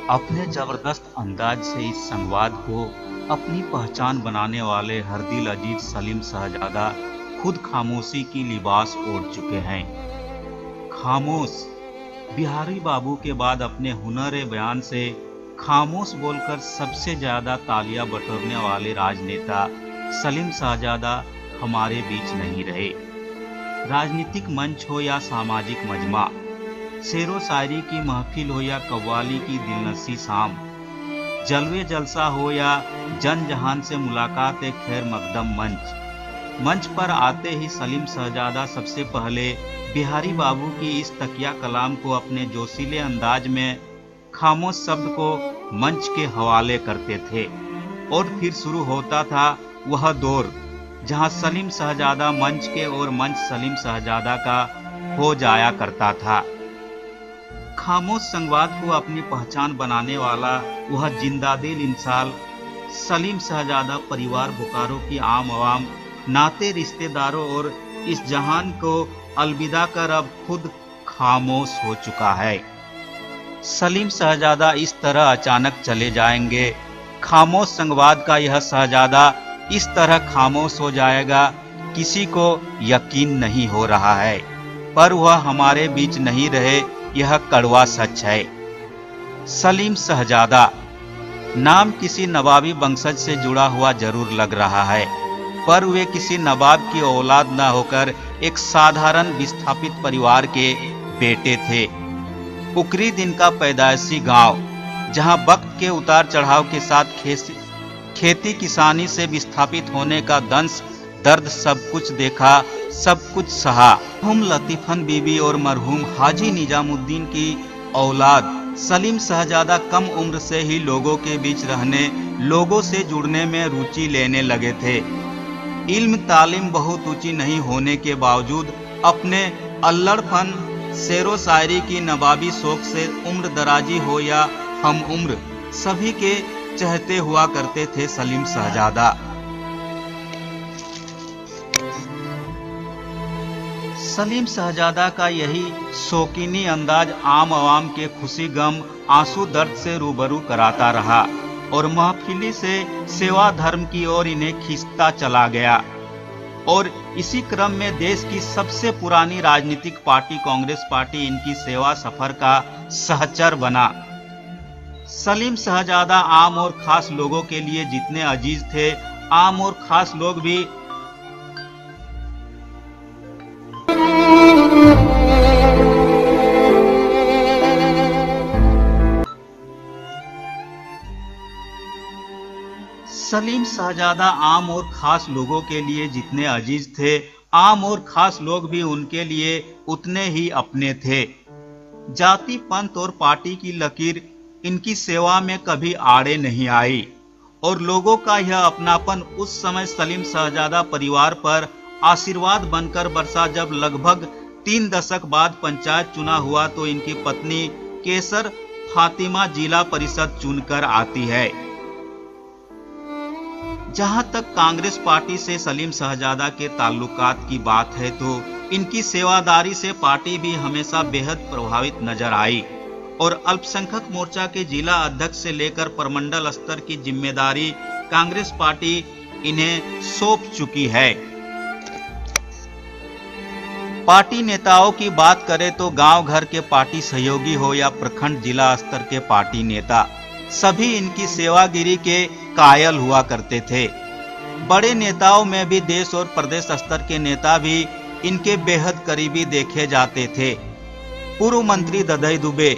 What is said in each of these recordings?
अपने जबरदस्त अंदाज से इस संवाद को अपनी पहचान बनाने वाले हरदिल अजीज सलीम शहजादा खुद खामोशी की लिबास ओढ़ चुके हैं। खामोश। बिहारी बाबू के बाद अपने हुनर बयान से खामोश बोलकर सबसे ज्यादा तालियां बटोरने वाले राजनेता सलीम शहजादा हमारे बीच नहीं रहे। राजनीतिक मंच हो या सामाजिक मजमा, शेरो शायरी की महफिल हो या कव्वाली की दिलनसी शाम, जलवे जलसा हो या जन जहान से मुलाकात एक खैर मकदम मंच पर आते ही सलीम शहजादा सबसे पहले बिहारी बाबू की इस तकिया कलाम को अपने जोशीले अंदाज में खामोश शब्द को मंच के हवाले करते थे और फिर शुरू होता था वह दौर जहां सलीम शहजादा मंच के और मंच सलीम शहजादा का हो जाया करता था। खामोश संवाद को अपनी पहचान बनाने वाला वह जिंदादिल इंसान सलीम शहजादा परिवार बोकारो की आम आवाम, नाते रिश्तेदारों और इस जहान को अलविदा कर अब खुद खामोश हो चुका है। सलीम शहजादा इस तरह अचानक चले जाएंगे, खामोश संवाद का यह शहजादा इस तरह खामोश हो जाएगा, किसी को यकीन नहीं हो रहा है, पर वह हमारे बीच नहीं रहे, यह कड़वा सच है। सलीम शहजादा नाम किसी नवाबी वंशज से जुड़ा हुआ जरूर लग रहा है, पर वे किसी नवाब की औलाद न होकर एक साधारण विस्थापित परिवार के बेटे थे। उकरी दिन का पैदाइशी गांव, जहां वक्त के उतार चढ़ाव के साथ खेती किसानी से विस्थापित होने का दंश दर्द सब कुछ देखा, सब कुछ सहा। मरहूम लतीफन बीबी और मरहूम हाजी निजामुद्दीन की औलाद सलीम शहजादा कम उम्र से ही लोगों के बीच रहने, लोगों से जुड़ने में रुचि लेने लगे थे। इल्म तालीम बहुत ऊंची नहीं होने के बावजूद अपने अल्लड़पन, शेरो शायरी की नवाबी शौक से उम्र दराजी हो या हम उम्र, सभी के चहते हुआ करते थे सलीम शहजादा। सलीम शहजादा का यही शौकीनी अंदाज आम आवाम के खुशी गम, आंसू दर्द से रूबरू कराता रहा और महफिली से सेवा धर्म की ओर इन्हें खींचता चला गया। और इसी क्रम में देश की सबसे पुरानी राजनीतिक पार्टी कांग्रेस पार्टी इनकी सेवा सफर का सहचर बना। सलीम शहजादा आम और खास लोगों के लिए जितने अजीज थे, आम और खास लोग भी सलीम शहजादा आम और खास लोगों के लिए जितने अजीज थे, आम और खास लोग भी उनके लिए उतने ही अपने थे। जाति, पंथ और पार्टी की लकीर इनकी सेवा में कभी आड़े नहीं आई और लोगों का यह अपनापन उस समय सलीम शहजादा परिवार पर आशीर्वाद बनकर बरसा। जब लगभग 3 दशक बाद पंचायत चुना हुआ तो इनकी पत्नी केसर फातिमा जिला परिषद चुनकर आती है। जहां तक कांग्रेस पार्टी से सलीम शहजादा के ताल्लुकात की बात है तो इनकी सेवादारी से पार्टी भी हमेशा बेहद प्रभावित नजर आई और अल्पसंख्यक मोर्चा के जिला अध्यक्ष से लेकर प्रमंडल स्तर की जिम्मेदारी कांग्रेस पार्टी इन्हें सौंप चुकी है। पार्टी नेताओं की बात करें तो गांव घर के पार्टी सहयोगी हो या प्रखंड जिला स्तर के पार्टी नेता, सभी इनकी सेवागिरी के कायल हुआ करते थे। बड़े नेताओं में भी देश और प्रदेश स्तर के नेता भी इनके बेहद करीबी देखे जाते थे। पूर्व मंत्री ददई दुबे,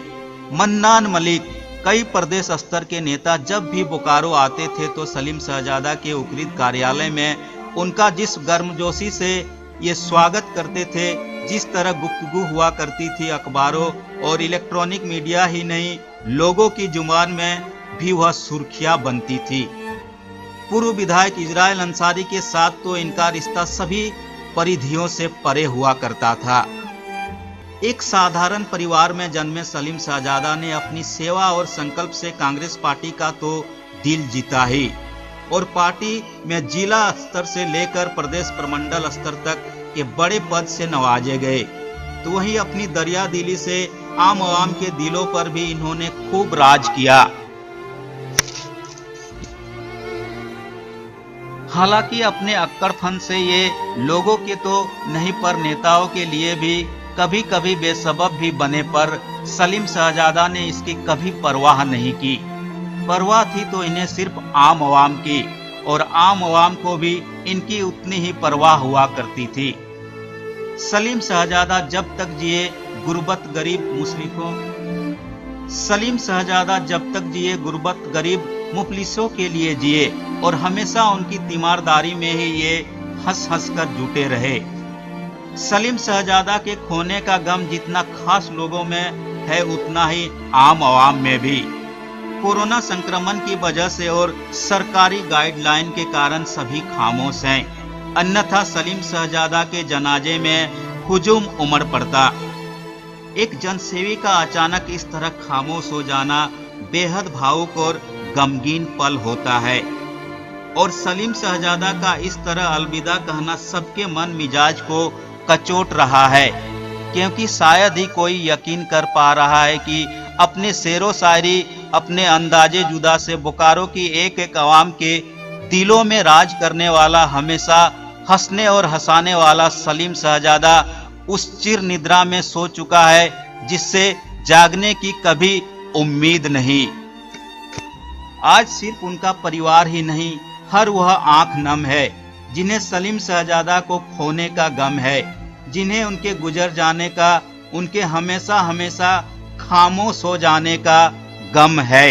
मन्नान मलिक, कई प्रदेश स्तर के नेता जब भी बोकारो आते थे तो सलीम शहजादा के उकरीद कार्यालय में उनका जिस गर्मजोशी से ये स्वागत करते थे, जिस तरह गुफ्तगू हुआ करती थी, अखबारों और इलेक्ट्रॉनिक मीडिया ही नहीं, लोगों की जुबान में भी वह सुर्खियां बनती थी। पूर्व विधायक इजराइल अंसारी के साथ तो इनका रिश्ता सभी परिधियों से परे हुआ करता था। एक साधारण परिवार में जन्मे सलीम शहजादा ने अपनी सेवा और संकल्प से कांग्रेस पार्टी का तो दिल जीता ही और पार्टी में जिला स्तर से लेकर प्रदेश प्रमंडल स्तर तक के बड़े पद से नवाजे गए। तो वहीं अपनी दरिया दिली से आम आवाम के दिलों पर भी इन्होंने खूब राज किया। हालांकि अपने अक्कड़पन से ये लोगों के तो नहीं पर नेताओं के लिए भी कभी कभी बेसबब भी बने, पर सलीम शहजादा ने इसकी कभी परवाह नहीं की। परवाह थी तो इन्हें सिर्फ आम आवाम की, और आम आवाम को भी इनकी उतनी ही परवाह हुआ करती थी। सलीम शहजादा जब तक जिए गुर्बत गरीब मुस्लिमों सलीम शहजादा जब तक जिए गुर्बत गरीब मुफलिसों के लिए जिए, और हमेशा उनकी तीमारदारी में ही ये हंस हंस कर जुटे रहे। सलीम शहजादा के खोने का गम जितना खास लोगों में है, उतना ही आम आवाम में भी। कोरोना संक्रमण की वजह से और सरकारी गाइडलाइन के कारण सभी खामोश हैं, अन्यथा सलीम शहजादा के जनाजे में हुजूम उमड़ पड़ता। एक जनसेवी का अचानक इस तरह खामोश हो जाना बेहद भावुक और गमगीन पल होता है, और सलीम शहजादा का इस तरह अलविदा कहना सबके मन मिजाज को कचोट रहा है, क्योंकि शायद ही कोई यकीन कर पा रहा है कि अपने शेरो शायरी, अपने अंदाजे जुदा से बोकारो की एक एक अवाम के दिलों में राज करने वाला, हमेशा हंसने और हंसाने वाला सलीम शहजादा उस चिर निद्रा में सो चुका है जिससे जागने की कभी उम्मीद नहीं। आज सिर्फ उनका परिवार ही नहीं, हर वह आंख नम है जिन्हें सलीम शहजादा को खोने का गम है, जिन्हें उनके गुजर जाने का, उनके हमेशा हमेशा खामोश हो जाने का गम है।